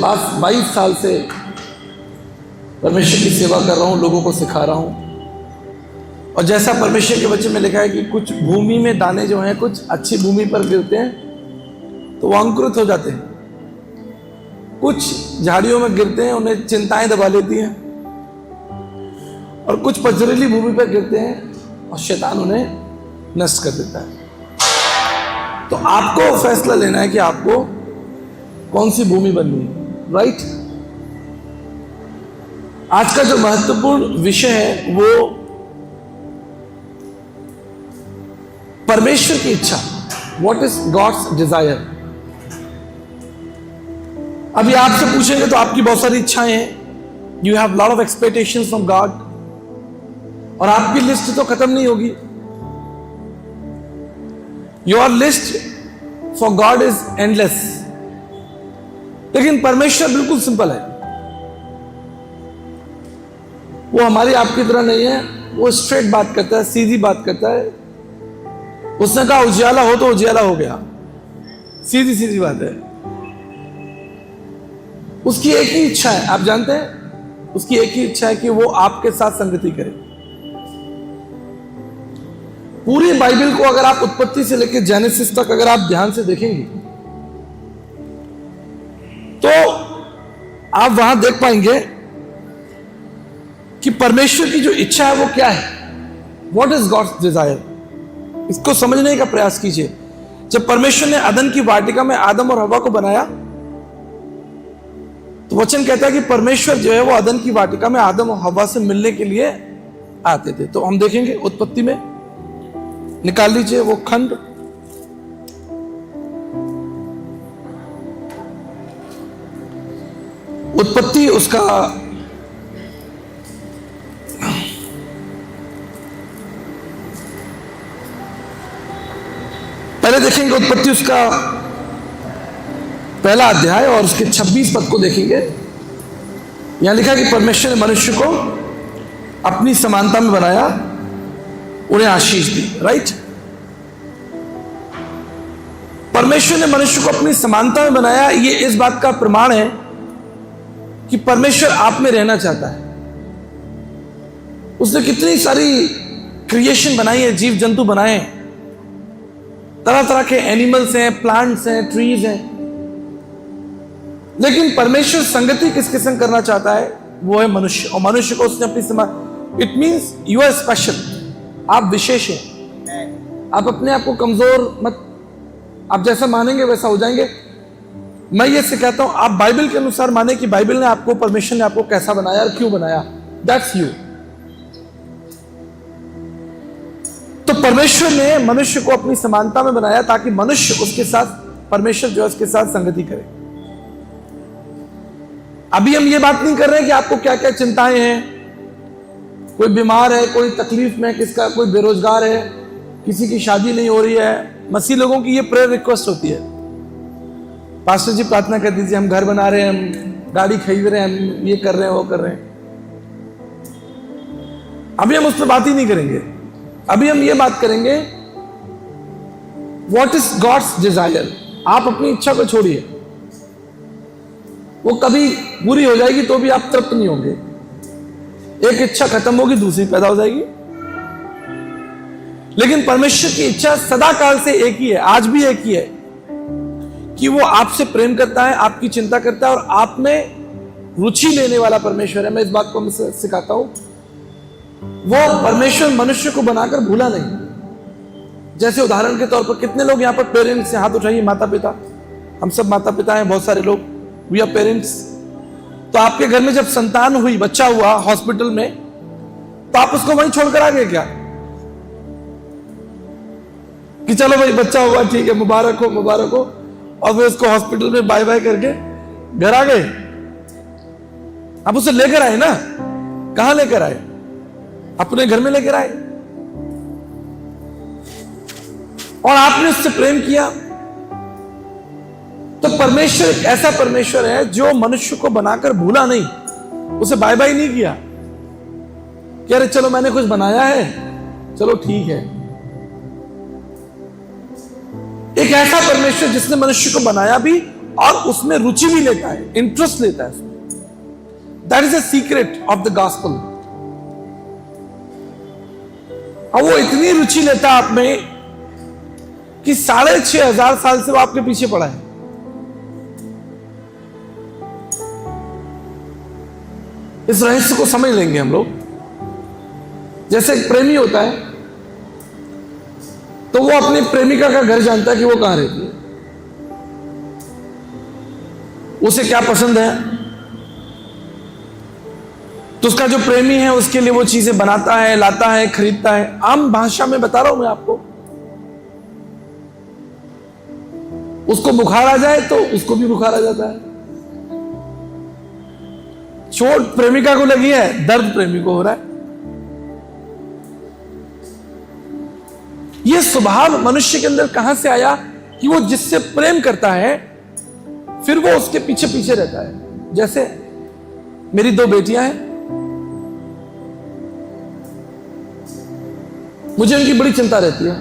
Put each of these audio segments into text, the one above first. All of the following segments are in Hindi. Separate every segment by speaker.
Speaker 1: पास 22 साल से परमेश्वर की सेवा कर रहा हूँ, लोगों को सिखा रहा हूँ। और जैसा परमेश्वर के वचन में लिखा है कि कुछ भूमि में दाने जो हैं कुछ अच्छी भूमि पर गिरते हैं तो वो अंकुरित हो जाते हैं, कुछ झाड़ियों में गिरते हैं उन्हें चिंताएं दबा लेती हैं, और कुछ पथरीली भूमि पर गिरते हैं और शैतान उन्हें नष्ट कर देता है। तो आपको फैसला लेना है कि आपको कौन सी भूमि बननी है, राइट। आज का जो महत्वपूर्ण विषय है वो परमेश्वर की इच्छा, व्हाट इज गॉड्स डिजायर। अभी आपसे पूछेंगे तो आपकी बहुत सारी इच्छाएं हैं, you have lot of expectations from God, और आपकी लिस्ट तो खत्म नहीं होगी। Your list for God is endless. लेकिन परमेश्वर बिल्कुल सिंपल है, वो हमारी आपकी तरह नहीं है, वो स्ट्रेट बात करता है, सीधी बात करता है। उसने कहा उजियाला हो तो उजियाला हो गया, सीधी सीधी बात है। उसकी एक ही इच्छा है, आप जानते हैं, उसकी एक ही इच्छा है कि वो आपके साथ संगति करे। पूरी बाइबल को अगर आप उत्पत्ति से लेकर जेनेसिस तक अगर आप ध्यान से देखेंगे तो आप वहां देख पाएंगे कि परमेश्वर की जो इच्छा है वो क्या है, व्हाट इज गॉड्स डिजायर। इसको समझने का प्रयास कीजिए। जब परमेश्वर ने अदन की वाटिका में आदम और हवा को बनाया तो वचन कहता है कि परमेश्वर जो है वो अदन की वाटिका में आदम और हवा से मिलने के लिए आते थे। तो हम देखेंगे उत्पत्ति में, निकाल लीजिए वो खंड, उत्पत्ति उसका पहले देखेंगे, उत्पत्ति उसका पहला अध्याय और उसके 26 पद को देखेंगे। यहां लिखा कि परमेश्वर ने मनुष्य को अपनी समानता में बनाया, उन्हें आशीष दी, राइट। परमेश्वर ने मनुष्य को अपनी समानता में बनाया, ये इस बात का प्रमाण है कि परमेश्वर आप में रहना चाहता है। उसने कितनी सारी क्रिएशन बनाई है, जीव जंतु बनाए हैं, तरह तरह के एनिमल्स हैं, प्लांट्स हैं, ट्रीज हैं, लेकिन परमेश्वर संगति किसके संग करना चाहता है, वो है मनुष्य। और मनुष्य को उसने अपनी समान, it means you are special, आप विशेष हैं। आप अपने आप को कमजोर मत, आप जैसा मानेंगे वैसा हो जाएंगे। मैं ये सिखाता हूं, आप बाइबल के अनुसार माने कि बाइबल ने आपको, परमेश्वर ने आपको कैसा बनाया और क्यों बनाया, दैट्स यू। तो परमेश्वर ने मनुष्य को अपनी समानता में बनाया ताकि मनुष्य उसके साथ, परमेश्वर जो है उसके साथ संगति करे। अभी हम ये बात नहीं कर रहे हैं कि आपको क्या क्या चिंताएं हैं, कोई बीमार है, कोई तकलीफ में, किसका कोई बेरोजगार है, किसी की शादी नहीं हो रही है। मसीह लोगों की ये प्रेयर रिक्वेस्ट होती है, पास्टर जी प्रार्थना कर दीजिए, हम घर बना रहे हैं, हम गाड़ी खरीद रहे हैं, हम ये कर रहे हैं, वो कर रहे हैं। अभी हम उस पर बात ही नहीं करेंगे। अभी हम ये बात करेंगे व्हाट इज गॉड्स डिजायर। आप अपनी इच्छा को छोड़िए, वो कभी पूरी हो जाएगी तो भी आप तृप्त नहीं होंगे। एक इच्छा खत्म होगी, दूसरी पैदा हो जाएगी। लेकिन परमेश्वर की इच्छा सदा काल से एक ही है, आज भी एक ही है, कि वो आपसे प्रेम करता है, आपकी चिंता करता है और आप में रुचि लेने वाला परमेश्वर है। मैं इस बात को सिखाता हूं, वो परमेश्वर मनुष्य को बनाकर भूला नहीं। जैसे उदाहरण के तौर पर कितने लोग यहां पर पेरेंट्स से, हाथ उठाइए, माता पिता, हम सब माता पिता हैं, बहुत सारे लोग, वी आर पेरेंट्स। तो आपके घर में जब संतान हुई, बच्चा हुआ हॉस्पिटल में, तो आप उसको वहीं छोड़कर आ गए क्या कि चलो भाई बच्चा हुआ, ठीक है, मुबारक हो मुबारक हो, और फिर उसको हॉस्पिटल में बाय बाय करके घर आ गए? आप उसे लेकर आए ना, कहां लेकर आए? अपने घर में लेकर आए, और आपने उससे प्रेम किया। तो परमेश्वर एक ऐसा परमेश्वर है जो मनुष्य को बनाकर भूला नहीं, उसे बाय बाय नहीं किया कि अरे चलो मैंने कुछ बनाया है, चलो ठीक है। एक ऐसा परमेश्वर जिसने मनुष्य को बनाया भी और उसमें रुचि भी लेता है, इंटरेस्ट लेता है उसमें। That is a secret of the gospel. और वो इतनी रुचि लेता है आप में कि 6,500 साल से वो आपके पीछे पड़ा है। इस रहस्य को समझ लेंगे हम लोग। जैसे एक प्रेमी होता है तो वो अपनी प्रेमिका का घर जानता है कि वो कहां रहती है, उसे क्या पसंद है, तो उसका जो प्रेमी है उसके लिए वो चीजें बनाता है, लाता है, खरीदता है। आम भाषा में बता रहा हूं मैं आपको। उसको बुखार आ जाए तो उसको भी बुखार आ जाता है। चोट प्रेमिका को लगी है, दर्द प्रेमी को हो रहा है। यह स्वभाव मनुष्य के अंदर कहां से आया कि वो जिससे प्रेम करता है फिर वो उसके पीछे पीछे रहता है। जैसे मेरी 2 बेटियां हैं, मुझे उनकी बड़ी चिंता रहती है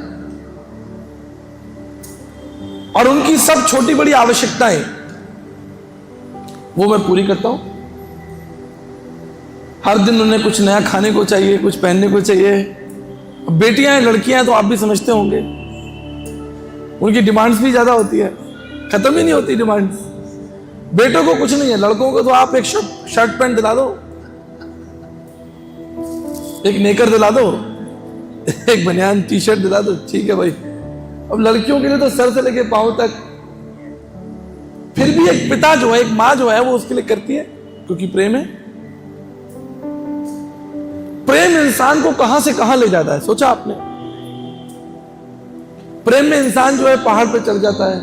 Speaker 1: और उनकी सब छोटी बड़ी आवश्यकताएं वो मैं पूरी करता हूं। हर दिन उन्हें कुछ नया खाने को चाहिए, कुछ पहनने को चाहिए। अब बेटियां हैं, लड़कियां हैं तो आप भी समझते होंगे, उनकी डिमांड्स भी ज्यादा होती है, खत्म ही नहीं होती डिमांड्स। बेटों को कुछ नहीं है, लड़कों को तो आप एक शर्ट पैंट दिला दो, एक नेकर दिला दो, एक बनियान टी शर्ट दिला दो, ठीक है भाई। अब लड़कियों के लिए तो सर से लेके पांव तक। फिर भी एक पिता जो है, एक मां जो है, वो उसके लिए करती है क्योंकि प्रेम है। प्रेम इंसान को कहां से कहां ले जाता है, सोचा आपने? प्रेम में इंसान जो है पहाड़ पे चढ़ जाता है,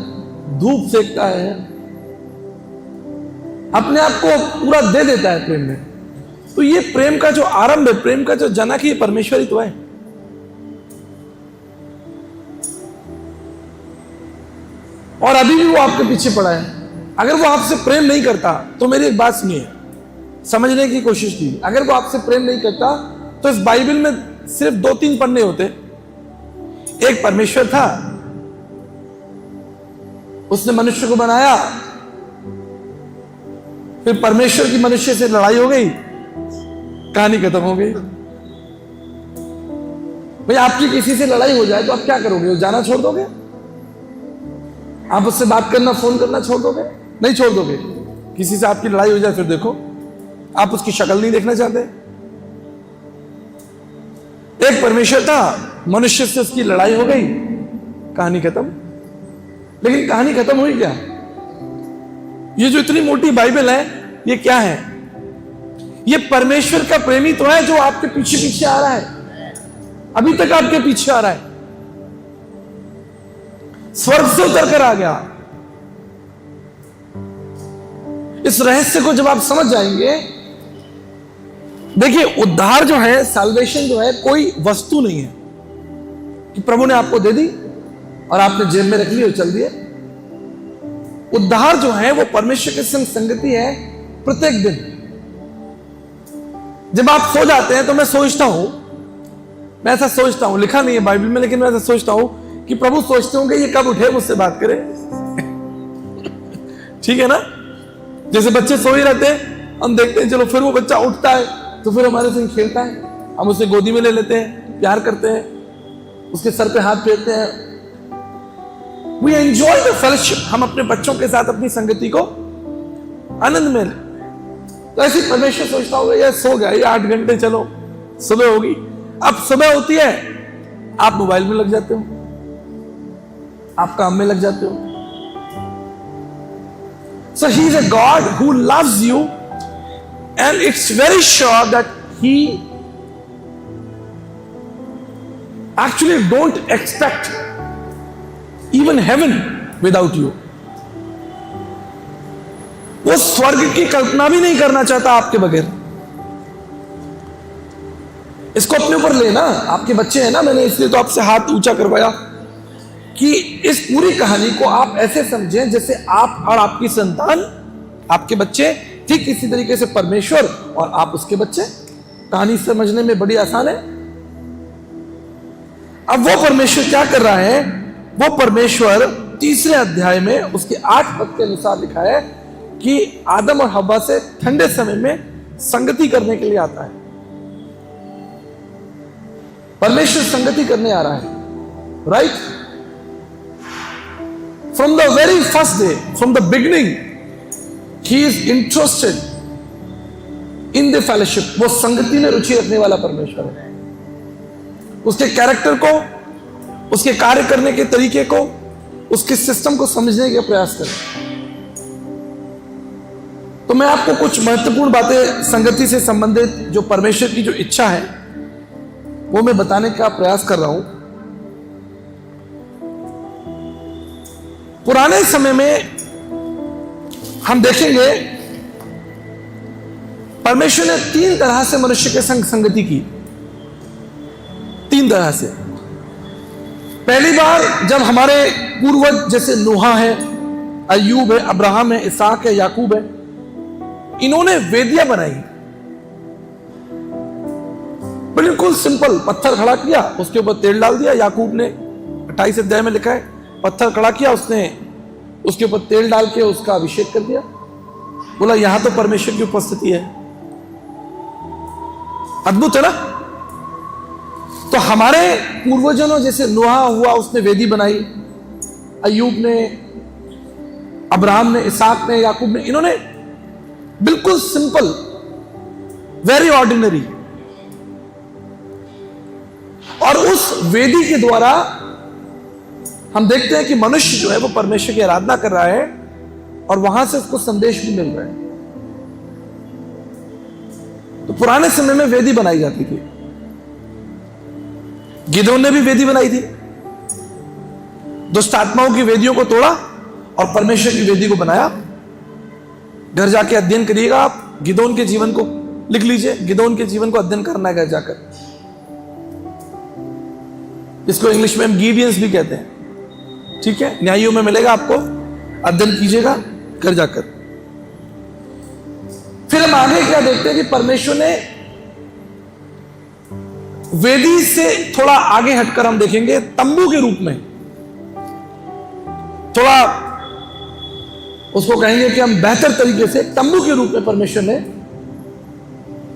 Speaker 1: धूप सेकता है, अपने आप को पूरा दे देता है प्रेम में। तो ये प्रेम का जो आरंभ है, प्रेम का जो जनक है, परमेश्वर ही तो है। और अभी भी वो आपके पीछे पड़ा है। अगर वो आपसे प्रेम नहीं करता तो मेरी एक बात सुनिए, समझने की कोशिश कीजिए। अगर वो आपसे प्रेम नहीं करता तो इस बाइबल में सिर्फ 2-3 पन्ने होते। एक परमेश्वर था, उसने मनुष्य को बनाया, फिर परमेश्वर की मनुष्य से लड़ाई हो गई, कहानी खत्म हो गई। भाई आपकी किसी से लड़ाई हो जाए तो आप क्या करोगे? वो जाना छोड़ दोगे? आप उससे बात करना, फोन करना छोड़ दोगे? नहीं छोड़ दोगे। किसी से आपकी लड़ाई हो जाए फिर देखो, आप उसकी शक्ल नहीं देखना चाहते। एक परमेश्वर था, मनुष्य से उसकी लड़ाई हो गई, कहानी खत्म। लेकिन कहानी खत्म हुई क्या? ये जो इतनी मोटी बाइबल है, ये क्या है? ये परमेश्वर का प्रेमी तो है जो आपके पीछे पीछे आ रहा है, अभी तक आपके पीछे आ रहा है, स्वर्ग से उतर कर आ गया। इस रहस्य को जब आप समझ जाएंगे, देखिए उद्धार जो है, सैल्वेशन जो है, कोई वस्तु नहीं है कि प्रभु ने आपको दे दी और आपने जेब में रख ली और चल दिए। उद्धार जो है वो परमेश्वर के संग संगति है प्रत्येक दिन। जब आप सो जाते हैं तो मैं सोचता हूं, मैं ऐसा सोचता हूं, लिखा नहीं है बाइबल में, लेकिन मैं ऐसा सोचता हूं कि प्रभु सोचते होंगे ये कब उठे मुझसे बात करे। ठीक है ना? जैसे बच्चे सो ही रहते हैं, हम देखते हैं, चलो फिर वो बच्चा उठता है तो फिर हमारे संग खेलता है, हम उसे गोदी में ले लेते हैं, प्यार करते हैं, उसके सर पे हाथ फेरते हैं। We enjoy the fellowship। हम अपने बच्चों के साथ अपनी संगति को आनंद में लें। तो ऐसी परमेश्वर सोचता होगा ये सो गया, ये 8 घंटे, चलो सुबह होगी। अब सुबह होती है, आप मोबाइल में लग जाते हो, आप काम में लग जाते हो। So he is a God who loves you, and it's very sure that he actually don't expect even heaven without you। वो स्वर्ग की कल्पना भी नहीं करना चाहता आपके बगैर। इसको अपने ऊपर लेना, आपके बच्चे हैं ना, मैंने इसलिए तो आपसे हाथ ऊंचा करवाया कि इस पूरी कहानी को आप ऐसे समझें जैसे आप और आपकी संतान, आपके बच्चे ठीक इसी तरीके से परमेश्वर और आप उसके बच्चे। कहानी समझने में बड़ी आसान है। अब वो परमेश्वर क्या कर रहा है? वो परमेश्वर 3 अध्याय में उसके 8 पद के अनुसार लिखा है कि आदम और हव्वा से ठंडे समय में संगति करने के लिए आता है। परमेश्वर संगति करने आ रहा है, right? From the very first day, from the beginning, he is interested in the fellowship. वो संगति में रुचि रखने वाला परमेश्वर है। उसके कैरेक्टर को, उसके कार्य करने के तरीके को, उसके सिस्टम को समझने का प्रयास करें। तो मैं आपको कुछ महत्वपूर्ण बातें संगति से संबंधित, जो परमेश्वर की जो इच्छा है, वो मैं बताने का प्रयास कर रहा हूं। पुराने समय में हम देखेंगे परमेश्वर ने 3 तरह से मनुष्य के संग संगति की। 3 तरह से। पहली बार जब हमारे पूर्वज जैसे नूहा है, अय्यूब है, अब्राहम है, इसहाक है, याकूब है, इन्होंने वेदियां बनाई। बिल्कुल सिंपल, पत्थर खड़ा किया, उसके ऊपर तेल डाल दिया। याकूब ने 28 अध्याय में लिखा है, पत्थर खड़ा किया, उसने उसके ऊपर तेल डाल के उसका अभिषेक कर दिया। बोला यहां तो परमेश्वर की उपस्थिति है। अद्भुत है ना? तो हमारे पूर्वजों ने, जैसे नूहा हुआ, उसने वेदी बनाई, अय्यूब ने, अब्राहम ने, इसहाक ने, याकूब ने, इन्होंने बिल्कुल सिंपल, वेरी ऑर्डिनरी, और उस वेदी के द्वारा हम देखते हैं कि मनुष्य जो है वो परमेश्वर की आराधना कर रहा है और वहां से उसको संदेश भी मिल रहा है। तो पुराने समय में वेदी बनाई जाती थी। गिदोन ने भी वेदी बनाई थी। दुष्ट आत्माओं की वेदियों को तोड़ा और परमेश्वर की वेदी को बनाया। घर जाके अध्ययन करिएगा आप, गिदोन के जीवन को लिख लीजिए, गिदोन के जीवन को अध्ययन करना है घर जाकर। इसको इंग्लिश में हम गिडियंस भी कहते हैं, ठीक है? न्यायियों में मिलेगा आपको, अध्ययन कीजिएगा घर जाकर। फिर हम आगे क्या देखते हैं कि परमेश्वर ने वेदी से थोड़ा आगे हटकर हम देखेंगे तंबू के रूप में, थोड़ा उसको कहेंगे कि हम बेहतर तरीके से तंबू के रूप में परमेश्वर ने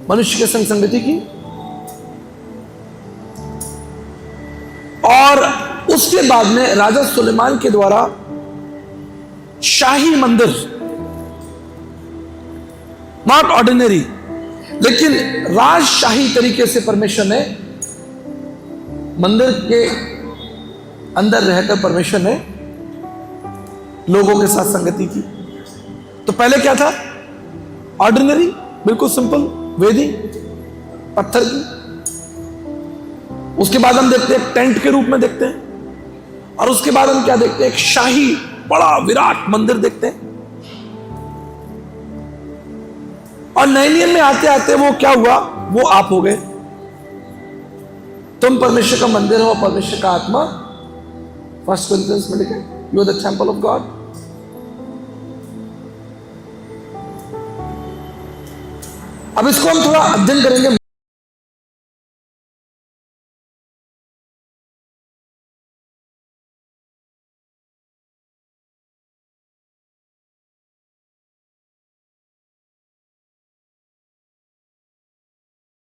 Speaker 1: मनुष्य के संग संगति की। और उसके बाद में राजा सुलेमान के द्वारा शाही मंदिर, नॉट ऑर्डिनरी, लेकिन राजशाही तरीके से परमेश्वर ने मंदिर के अंदर रहकर परमेश्वर ने लोगों के साथ संगति की। तो पहले क्या था? ऑर्डिनरी, बिल्कुल सिंपल वेदी पत्थर की। उसके बाद हम देखते हैं टेंट के रूप में देखते हैं, और उसके बाद हम क्या देखते हैं? एक शाही बड़ा विराट मंदिर देखते हैं। और नए नियम में आते आते वो क्या हुआ? वो आप हो गए। तुम परमेश्वर का मंदिर हो, परमेश्वर का आत्मा। 1 कोरिन्थियंस में लिखा है, you are the temple of God. अब इसको हम थोड़ा अध्ययन करेंगे।